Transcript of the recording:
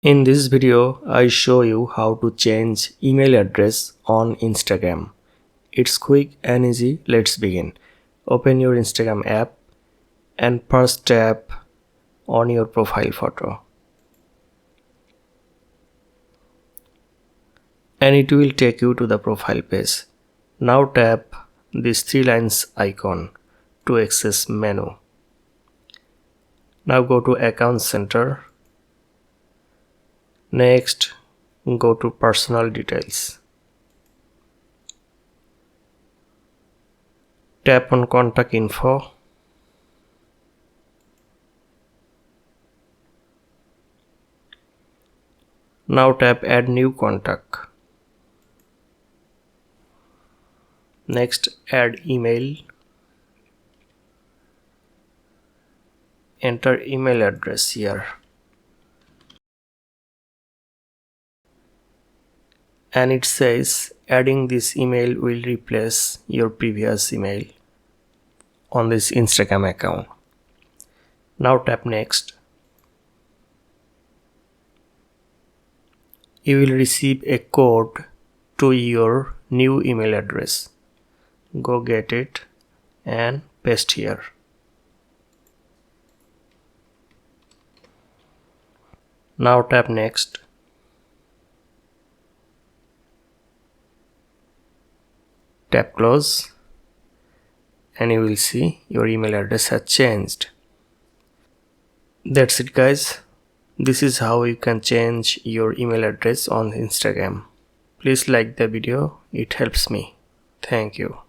In this video, I show you how to change email address on Instagram. It's quick and easy. Let's begin. Open your Instagram app and first tap on your profile photo. And it will take you to the profile page. Now tap this three lines icon to access menu. Now go to Account Center. Next, go to Personal Details. Tap on Contact Info. Now tap Add New Contact. Next, add email. Enter email address here. And it says adding this email will replace your previous email on this Instagram account. Now tap next. You will receive a code to your new email address. Go get it and paste here. Now tap next. Tap close and you will see your email address has changed. That's it guys. This is how you can change your email address on Instagram. Please like the video, it helps me. Thank you.